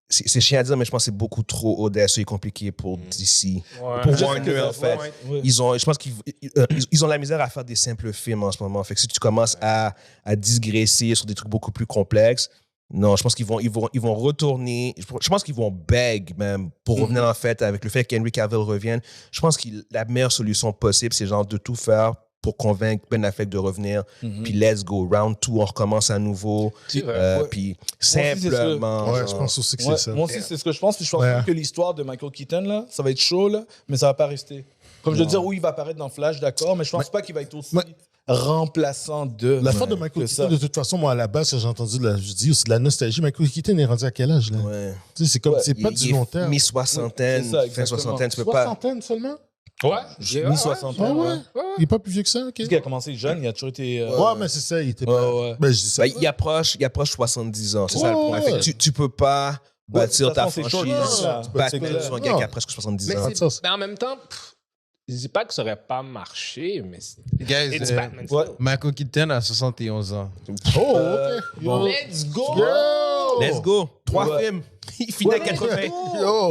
S3: c'est chiant à dire, mais je pense que c'est beaucoup trop audacieux et compliqué pour DC. Pour Warner, en fait. Je pense qu'ils ont la misère à faire des simples films en ce moment. Fait que si tu commences à digresser sur des trucs beaucoup plus complexes, non, je pense qu'ils vont retourner. Je pense qu'ils vont beg même pour revenir en fait avec le fait qu'Henry Cavill revienne. Je pense que la meilleure solution possible, c'est genre de tout faire pour convaincre Ben Affleck de revenir. Puis let's go, round 2, on recommence à nouveau. Puis simplement.
S4: Ouais, je pense aussi que c'est ça.
S1: Moi aussi, c'est ce que je pense. Puis je pense que l'histoire de Michael Keaton, là, ça va être chaud, là, mais ça va pas rester. Comme je veux dire, oui, il va apparaître dans Flash, d'accord, mais je pense pas qu'il va être aussi remplaçant de...
S4: L'affaire de Michael Keaton, de toute façon, moi, à la base, j'ai entendu, je dis, c'est de la nostalgie. Michael Keaton est rendu à quel âge, là?
S3: Ouais.
S4: Tu sais, c'est comme, c'est pas du long terme.
S3: Mi-soixantaine, fin soixantaine, tu peux pas...
S4: Soixantaine seulement?
S2: Ouais.
S1: Mi-soixantaine.
S4: Ouais. Il est pas plus vieux que ça, ok?
S1: Parce qu'il a commencé jeune, il a toujours été...
S4: Ouais, mais c'est ça, il était pas... Ben, je dis ça.
S3: Il approche 70 ans, c'est ça le point. Fait que tu peux pas bâtir ta franchise, Batman sur un gars qui a presque 70 ans.
S2: Mais en même temps... Je dis pas que ça aurait pas marché, mais
S5: Guys, Michael Keaton a 71 ans.
S4: Oh, OK.
S2: Let's go!
S3: Let's go! 3 films. Il finit à 80.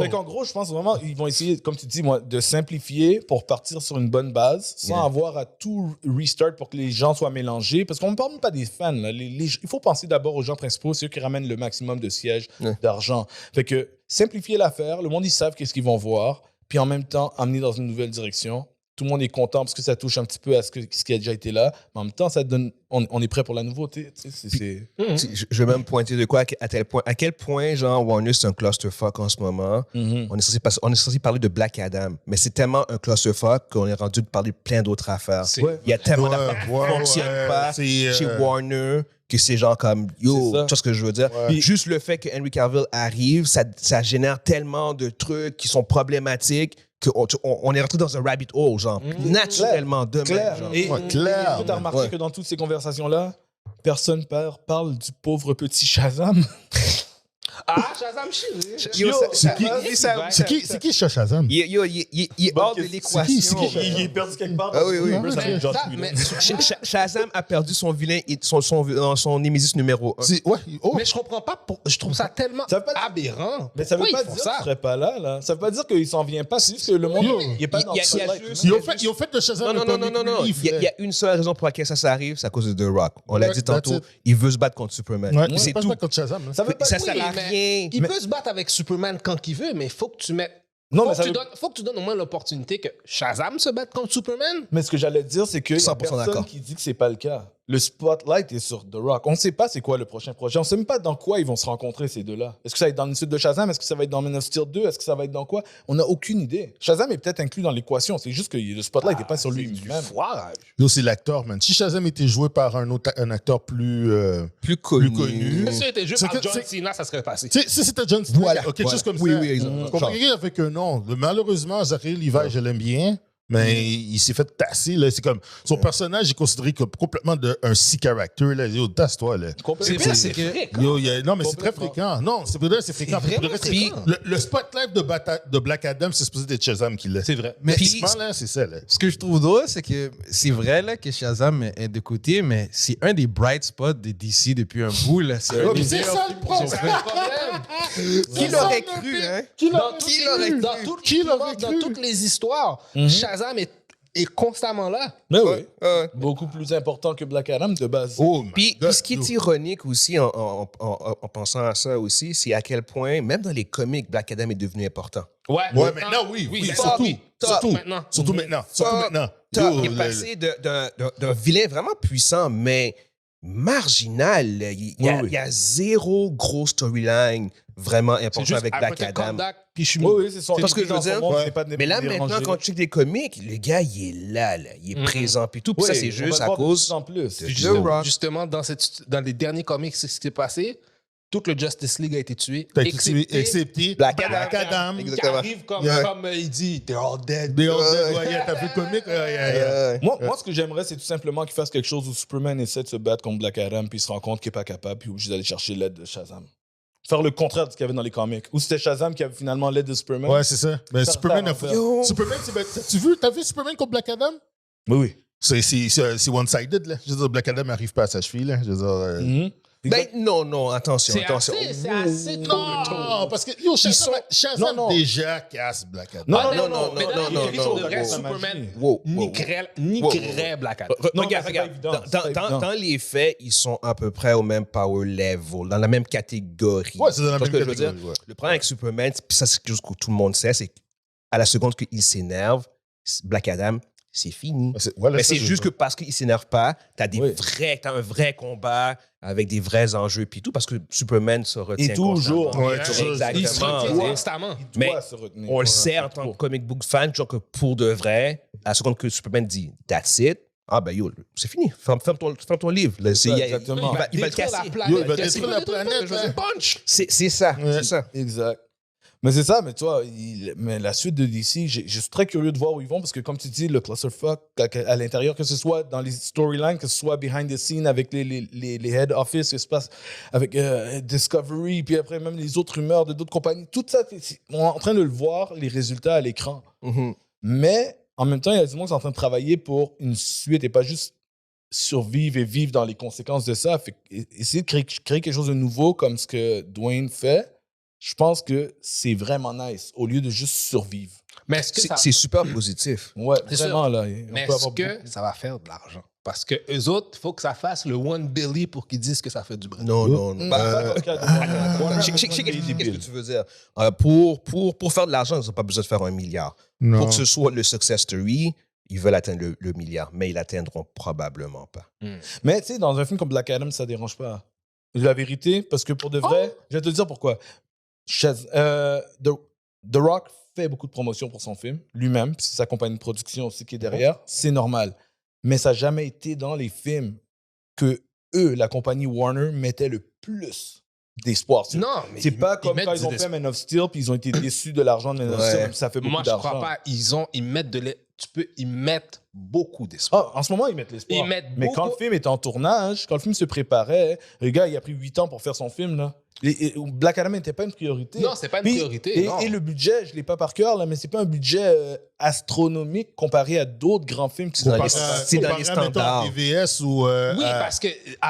S1: Fait qu'en gros, je pense vraiment ils vont essayer, comme tu dis, de simplifier pour partir sur une bonne base, sans avoir à tout restart pour que les gens soient mélangés. Parce qu'on ne parle même pas des fans. Là. Il faut penser d'abord aux gens principaux, c'est eux qui ramènent le maximum de sièges, d'argent. Fait que simplifier l'affaire, le monde, ils savent qu'est-ce qu'ils vont voir. puis en même temps amener dans une nouvelle direction. Tout le monde est content parce que ça touche un petit peu à ce qui a déjà été là. Mais en même temps, ça donne, on est prêt pour la nouveauté.
S3: Je vais même pointer de quoi, à quel point, genre, Warner, c'est un clusterfuck en ce moment. On est censé parler de Black Adam, mais c'est tellement un clusterfuck qu'on est rendu de parler de plein d'autres affaires. Il y a tellement d'affaires qui ne fonctionnent pas chez Warner que c'est genre comme, yo, tu vois ce que je veux dire? Puis juste le fait que Henry Cavill arrive, ça génère tellement de trucs qui sont problématiques qu'on est rentré dans un rabbit hole, genre, naturellement, de même. Genre.
S1: Et tu as remarqué que dans toutes ces conversations-là, personne parle du pauvre petit Shazam.
S2: Ah, Shazam chéri.
S4: C'est qui Shazam?
S3: Il est hors de l'équation.
S1: Il est perdu quelque part.
S3: Ah oui. Shazam a perdu son vilain, son Némésis numéro 1.
S2: Mais je comprends pas. Je trouve ça tellement aberrant.
S1: Mais ça veut pas dire qu'il serait pas là. Ça veut pas dire qu'il s'en vient pas. C'est juste que le monde, il est pas dans ce light.
S4: Ils ont fait de Shazam.
S3: Non. Il y a une seule raison pour laquelle ça arrive, c'est à cause de The Rock. On l'a dit tantôt, il veut se battre contre Superman. C'est tout. Ça sert à rien.
S2: Il peut se battre avec Superman quand il veut, mais il faut que tu mettes. Faut que tu donnes au moins l'opportunité que Shazam se batte contre Superman.
S1: Mais ce que j'allais dire, c'est qu'il y a personne qui dit que c'est pas le cas. Le spotlight est sur The Rock. On ne sait pas c'est quoi le prochain projet. On ne sait même pas dans quoi ils vont se rencontrer, ces deux-là. Est-ce que ça va être dans une suite de Shazam? Est-ce que ça va être dans Man of Steel 2? Est-ce que ça va être dans quoi? On n'a aucune idée. Shazam est peut-être inclus dans l'équation. C'est juste que le spotlight n'est pas sur lui-même.
S4: C'est l'acteur, man. Si Shazam était joué par un acteur plus connu.
S2: Si c'était joué par John Cena, ça serait passé.
S4: Si c'était John Cena, quelque chose comme ça.
S3: Oui, exactement.
S4: Comparé avec un nom. Malheureusement, Zachary Levi, je l'aime bien. Mais il s'est fait tasser. Là. C'est comme, son personnage est considéré comme complètement un C-character. Yo, tasse-toi. Là.
S2: C'est fréquent.
S4: Non, mais c'est très fréquent. Non, c'est fréquent. Le spotlight de Black Adam, c'est supposé être Shazam qui l'a.
S2: C'est vrai.
S5: Mais
S4: là, c'est ça. Là.
S5: Ce que je trouve drôle, c'est que c'est vrai là, que Shazam est de côté, mais c'est un des bright spots de DC depuis un bout. Là.
S4: C'est ça le problème.
S3: Qui l'aurait cru, hein?
S2: Dans toutes les histoires, Shazam est constamment là.
S1: Mais oui. Beaucoup plus important que Black Adam de base.
S3: Puis ce qui est ironique aussi en pensant à ça aussi, c'est à quel point, même dans les comics, Black Adam est devenu important.
S4: Ouais, maintenant, oui. Surtout maintenant.
S3: Il est passé d'un vilain vraiment puissant, mais marginal. Il y a zéro gros storyline vraiment important avec Black Adam.
S1: Oui, c'est son.
S3: Parce que je veux dire, mais là maintenant, quand tu checkes des comics, le gars, il est là. Il est présent. Puis tout. Puis ça, c'est juste à cause
S1: de
S3: The Rock.
S2: Justement, dans les derniers comics, c'est ce qui s'est passé. Tout le Justice League a été tué.
S4: Excepté
S3: Black Adam.
S2: Qui arrive comme il dit, they're all dead.
S4: T'as vu le comic?
S1: Moi, ce que j'aimerais, c'est tout simplement qu'il fasse quelque chose où Superman essaie de se battre contre Black Adam, puis il se rend compte qu'il n'est pas capable, puis il est obligé d'aller chercher l'aide de Shazam. Faire le contraire de ce qu'il y avait dans les comics. Ou c'était Shazam qui avait finalement l'aide de Superman.
S4: Ouais, c'est ça. Mais Superman a fait. Superman, t'as vu Superman contre Black Adam?
S1: Oui.
S4: C'est one-sided, là. Je veux dire, Black Adam n'arrive pas à sa cheville, là. Je veux dire.
S3: Ben non, attention.
S2: C'est assez
S4: Non, parce que Shazam déjà casse Black Adam.
S3: Non.
S2: Superman ni crée Black Adam.
S3: Regarde. Dans les faits, ils sont à peu près au même power level, dans la même catégorie.
S4: Ouais, c'est dans la même catégorie.
S3: Le problème avec Superman, puis ça, c'est quelque chose que tout le monde sait, c'est qu'à la seconde qu'il s'énerve, Black Adam, c'est fini. Mais c'est juste que parce qu'il ne s'énerve pas, t'as un vrai combat avec des vrais enjeux puis tout, parce que Superman se retient.
S1: Et toujours.
S3: Exactement.
S2: Il se retient constamment.
S3: Mais on le sait en tant que comic book fan, genre que pour de vrai, à la seconde que Superman dit « That's it », ah ben yo, c'est fini. Ferme ton livre. Là,
S1: exactement.
S3: Il va le casser.
S4: Il va détruire la planète.
S3: C'est ça.
S1: Exact. Mais c'est ça, mais toi, mais la suite de DC, je suis très curieux de voir où ils vont, parce que comme tu dis, le clusterfuck à l'intérieur, que ce soit dans les storylines, que ce soit behind the scenes avec les head office, que ce passe avec Discovery, puis après même les autres rumeurs de d'autres compagnies, tout ça, on est en train de le voir, les résultats à l'écran. Mais en même temps, il y a du monde qui est en train de travailler pour une suite et pas juste survivre et vivre dans les conséquences de ça. Fait essayer de créer quelque chose de nouveau comme ce que Dwayne fait. Je pense que c'est vraiment nice, au lieu de juste survivre.
S2: Mais est-ce que
S3: c'est super positif.
S1: Ouais, vraiment, là.
S2: Mais est-ce que ça va faire de l'argent? Parce que eux autres, il faut que ça fasse le 1 billion pour qu'ils disent que ça fait du bread.
S3: Non. Qu'est-ce que tu veux dire? Pour faire de l'argent, ils n'ont pas besoin de faire 1 milliard.
S4: Non.
S3: Pour que ce soit le success story, ils veulent atteindre le milliard, mais ils l'atteindront probablement pas.
S1: Mais tu sais, dans un film comme Black Adam, ça dérange pas. La vérité, parce que pour de vrai, je vais te dire pourquoi. The Rock fait beaucoup de promotion pour son film, lui-même, puis c'est sa compagnie de production aussi qui est derrière, c'est normal. Mais ça n'a jamais été dans les films que eux, la compagnie Warner, mettait le plus d'espoir.
S2: Non, mais
S1: c'est pas comme quand ils ont fait Man of Steel puis ils ont été déçus de l'argent de Man of Steel, même si ça fait beaucoup d'argent.
S2: Moi, je crois pas. Ils mettent tu peux y mettre beaucoup d'espoir.
S1: En ce moment, ils mettent l'espoir. Mais quand le film était en tournage, quand le film se préparait, le gars, il a pris 8 ans pour faire son film, là. Black Adam n'était pas une priorité.
S2: Non, c'est pas une priorité.
S1: Et le budget, je ne l'ai pas par cœur, là, mais c'est pas un budget astronomique comparé à d'autres grands films qui sont
S3: c'est dans les standards.
S4: TVS ou
S2: oui, parce que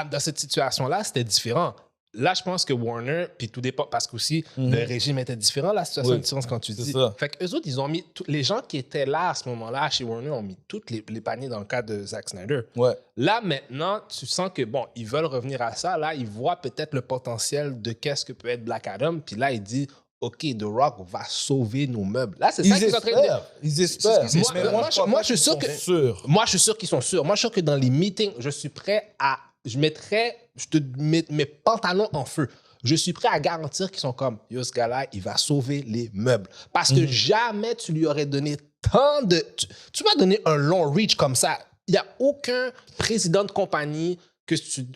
S2: dans cette situation-là, c'était différent. Là, je pense que Warner, puis tout dépend, parce qu'aussi, le régime était différent, la situation est différente quand tu dis.
S1: Ça.
S2: Fait qu'eux autres, ils ont mis, les gens qui étaient là à ce moment-là, chez Warner, ont mis toutes les paniers dans le cas de Zack Snyder.
S1: Ouais.
S2: Là, maintenant, tu sens que, bon, ils veulent revenir à ça. Là, ils voient peut-être le potentiel de qu'est-ce que peut être Black Adam. Puis là, ils disent, OK, The Rock va sauver nos meubles. Là, c'est ça qu'ils sont en train de dire.
S1: Ils espèrent.
S2: Moi, je suis sûr que. Moi, je suis sûr qu'ils sont sûrs. Moi, je suis sûr que dans les meetings, je suis prêt à. Je te mets mes pantalons en feu. Je suis prêt à garantir qu'ils sont comme, yo, ce gars-là, il va sauver les meubles. Parce que jamais tu lui aurais donné tant de... Tu m'as donné un long reach comme ça. Il n'y a aucun président de compagnie,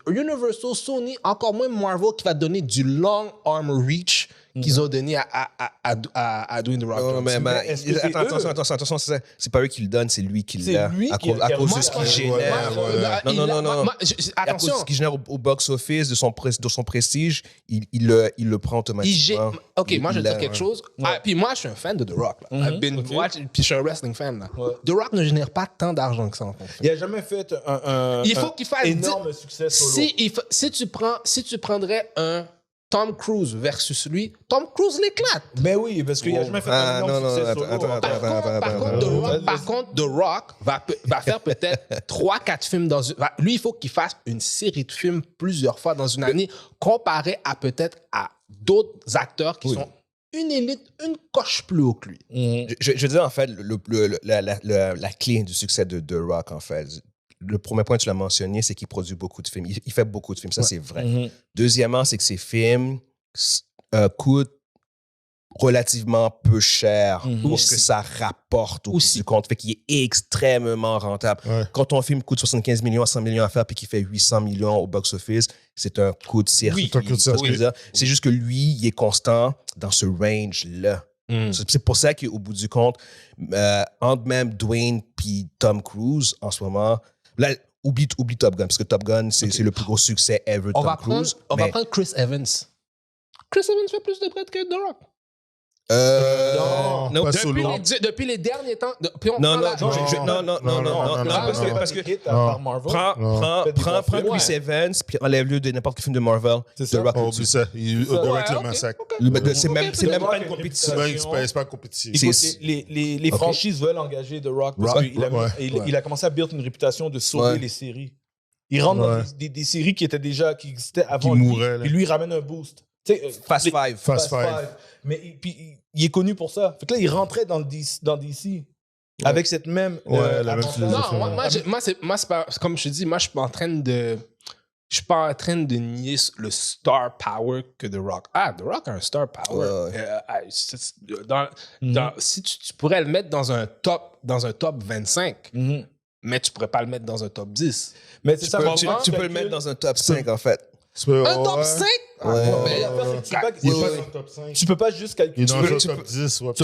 S2: Universal, Sony, encore moins Marvel, qui va donner du long arm reach qu'ils ont donné à Dwayne The Rock Johnson.
S3: Non, mais attention, c'est pas eux qui le donnent, c'est lui qui l'a. À cause de ce qu'il génère. Non. À cause de ce qu'il génère au box-office, de son prestige, il le prend automatiquement.
S2: OK, moi, je vais dire quelque chose. Puis moi, je suis un fan de The Rock. Puis je suis un wrestling fan. Là. The Rock ne génère pas tant d'argent que ça.
S1: Il n'a jamais fait un énorme succès solo.
S2: Si tu prendrais un Tom Cruise versus lui, Tom Cruise l'éclate.
S1: Mais oui, parce qu'il n'a jamais fait un énorme succès solo.
S2: Par contre, The Rock va faire peut-être 3-4 films dans une... Lui, il faut qu'il fasse une série de films plusieurs fois dans une année, comparé à peut-être à d'autres acteurs qui sont une élite, une coche plus haut que lui.
S3: Je veux dire, en fait, la clé du succès de The Rock, en fait... Le premier point que tu l'as mentionné, c'est qu'il produit beaucoup de films. Il fait beaucoup de films, ça c'est vrai. Deuxièmement, c'est que ses films coûtent relativement peu cher pour ce que ça rapporte au bout du compte. Fait qu'il est extrêmement rentable. Quand ton film coûte 75 millions à 100 millions à faire puis qu'il fait 800 millions au box-office, c'est un coup de circuit. C'est juste que lui, il est constant dans ce range-là. C'est pour ça qu'au bout du compte, entre même Dwayne puis Tom Cruise, en ce moment... Là, oublie Top Gun, parce que Top Gun, c'est le plus gros succès ever de Tom Cruise.
S2: On va prendre Chris Evans. Chris Evans fait plus de bread que The Rock.
S4: Non, pas solo.
S2: Depuis les derniers temps.
S3: Non, parce que prends Chris Evans puis enlève-le de n'importe quel film de Marvel.
S4: C'est ça. Oh, c'est ça. Il direct le massacre.
S3: C'est même pas une compétition.
S4: C'est pas une compétition.
S1: Les franchises veulent engager The Rock parce qu'il a commencé à build une réputation de sauver les séries. Il rentre dans des séries qui existaient avant lui. Et lui, il ramène un boost.
S3: Fast Five.
S1: Mais puis, il est connu pour ça. Fait que là, il rentrait dans DC avec cette même.
S4: La même philosophie.
S2: Non, moi, c'est pas. Comme je te dis, moi, je suis pas en train de nier le star power que The Rock a. The Rock a un star power. Si tu pourrais le mettre dans un top 25, mais tu pourrais pas le mettre dans un top 10.
S3: Mais tu peux le mettre dans un top 5, en fait.
S2: Un top 5?
S1: Tu peux pas juste calculer.
S4: Tu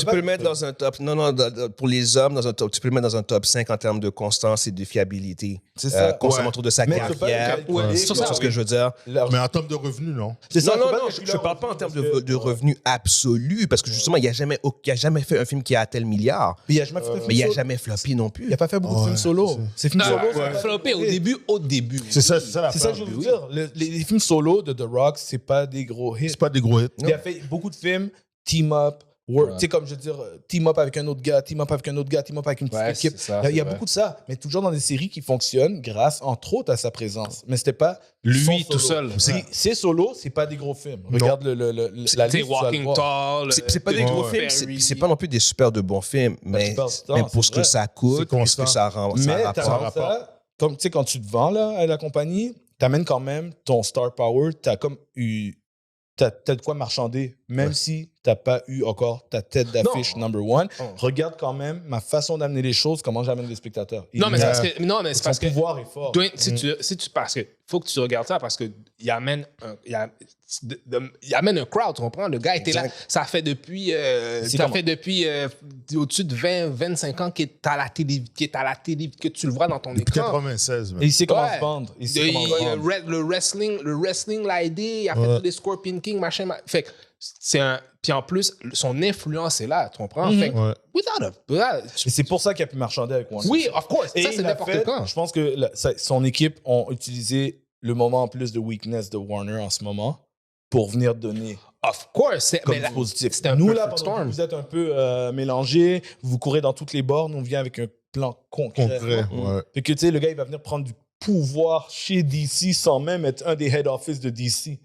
S3: peux le mettre dans un top. Non, pour les hommes, dans un top. Tu peux le mettre dans un top 5 en termes de constance et de fiabilité.
S1: C'est ça.
S3: Constamment autour de sa carrière. C'est ce que je veux dire.
S4: Mais en termes de revenus, non.
S3: Non, je parle pas en termes de revenus absolus, parce que justement, il a jamais fait un film qui a à tel milliard.
S1: Mais
S3: il a jamais floppé non plus.
S1: Il a pas fait beaucoup de films solo. Ses films solo,
S2: floppé au début.
S1: C'est ça que je veux dire. Les films solo de The Rock, c'est pas des gros hits.
S4: C'est pas des gros hits.
S1: Il a fait beaucoup de films, team-up, Tu sais, comme je veux dire, team up avec un autre gars, team up avec un autre gars, team up avec une petite équipe. Il y a beaucoup de ça, mais toujours dans des séries qui fonctionnent grâce, entre autres, à sa présence. Mais c'était pas
S2: lui tout seul.
S1: C'est solo, c'est pas des gros films. Regarde la liste.
S2: Walking Tall.
S3: C'est pas des gros films, c'est pas non plus des super de bons films, mais pour ce que ça coûte, ce que ça rend.
S1: Mais comme tu sais, quand tu te vends là, à la compagnie, t'amènes quand même ton star power, t'as de quoi marchander, même si t'as pas eu encore ta tête d'affiche number one. Regarde quand même ma façon d'amener les choses, comment j'amène les spectateurs.
S2: Non, mais c'est parce que
S1: son pouvoir est fort.
S2: Parce que faut que tu regardes ça parce que il amène un crowd, tu comprends? Le gars était là, ça fait depuis au-dessus de 20-25 ans qu'il est à la télé, que tu le vois dans ton écran.
S4: 96.
S1: Et il sait comment se vendre.
S2: Le wrestling l'a aidé, il a fait tous les Scorpion King, machin. Fait que puis en plus, son influence est là, tu comprends? Fait
S1: et c'est pour ça qu'il a pu marchander avec Warner.
S2: Oui, of course.
S1: Et
S2: ça, c'est n'importe quand.
S1: Je pense que son équipe ont utilisé le moment en plus de weakness de Warner en ce moment pour venir donner
S2: of course,
S1: comme dispositif. Nous, là, pendant que vous êtes un peu mélangés, vous courez dans toutes les bords, nous, on vient avec un plan concret. Fait que, tu sais, le gars, il va venir prendre du pouvoir chez DC sans même être un des head office de DC.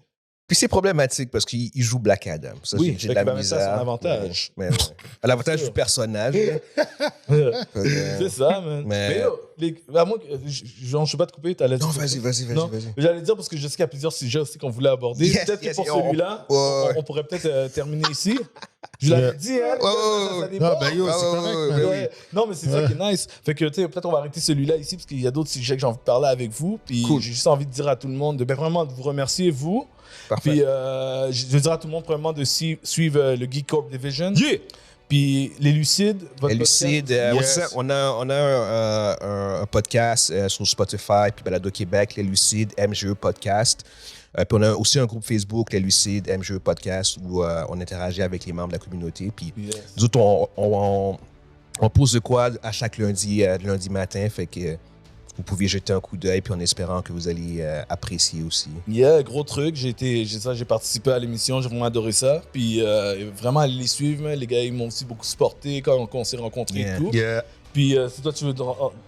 S3: Puis c'est problématique parce qu'il joue Black Adam. Ça,
S1: oui,
S3: j'ai de la misère.
S1: Ça, c'est un avantage.
S3: Mais l'avantage du personnage.
S1: C'est ça, man. Mais à moins que je ne sais pas te couper, tu allais dire.
S3: Non, vas-y.
S1: J'allais dire parce que je sais qu'il y a plusieurs sujets aussi qu'on voulait aborder. Peut-être que pour celui-là, on pourrait peut-être terminer ici. Je l'avais dit, hein. Ça dépend. Non, mais c'est ça qui est nice. Fait que, tu sais, peut-être on va arrêter celui-là ici parce qu'il y a d'autres sujets que j'ai envie de parler avec vous. Puis j'ai juste envie de dire à tout le monde, vraiment de vous remercier, vous.
S3: Parfait.
S1: Puis je veux dire à tout le monde, premièrement, de suivre le Geek Corp Division. Puis les Lucides,
S3: votre podcast. On a un podcast sur Spotify, puis Balado Québec, les Lucides, MGE Podcast. Puis on a aussi un groupe Facebook, les Lucides, MGE Podcast, où on interagit avec les membres de la communauté. Puis nous autres, on pose de quoi à chaque lundi matin, fait que vous pouvez jeter un coup d'œil, puis en espérant que vous allez apprécier aussi.
S1: Gros truc. J'ai participé à l'émission, j'ai vraiment adoré ça. Puis vraiment, allez les suivre. Les gars, ils m'ont aussi beaucoup supporté quand on s'est rencontrés et tout. Puis si toi, tu veux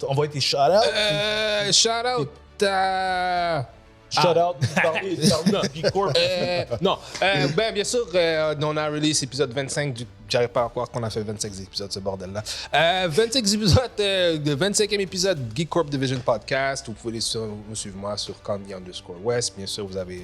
S1: envoyer tes shout-outs.
S2: Shout-out
S1: Shout-out, Geek Corp.
S2: Non, bien sûr, on a release épisode 25 du... J'arrive pas à croire qu'on a fait 25 épisodes, ce bordel-là. 25 épisodes, le 25e épisode Geek Corp Division Podcast. Vous pouvez me suivre moi sur Candy_West. Bien sûr, vous avez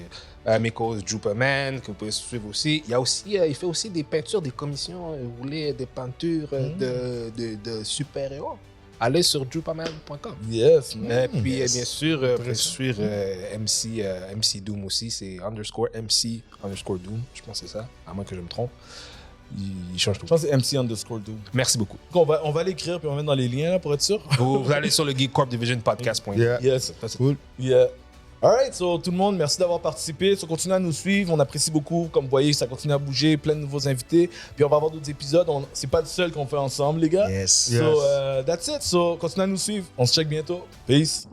S2: mes causes Jupaman, que vous pouvez suivre aussi. Il fait aussi des peintures, des commissions. Vous voulez des peintures de super-héros? Allez sur jupaman.com.
S1: Yes.
S2: Et puis, bien sûr, suivre MC Doom aussi. C'est _MC_Doom. Je pense que c'est ça, à moins que je me trompe. Il change tout.
S1: Je pense que c'est MC_Doom.
S2: Merci beaucoup.
S1: On va l'écrire puis on va mettre dans les liens là, pour être sûr.
S2: Vous allez sur le Geek Corp Division Podcast.
S1: Yes.
S2: Ça, c'est cool.
S1: Alright, so tout le monde, merci d'avoir participé. So, continuez à nous suivre, on apprécie beaucoup. Comme vous voyez, ça continue à bouger, plein de nouveaux invités. Puis on va avoir d'autres épisodes. C'est pas le seul qu'on fait ensemble, les gars.
S3: Yes.
S1: So, that's it. So, continuez à nous suivre. On se check bientôt. Peace.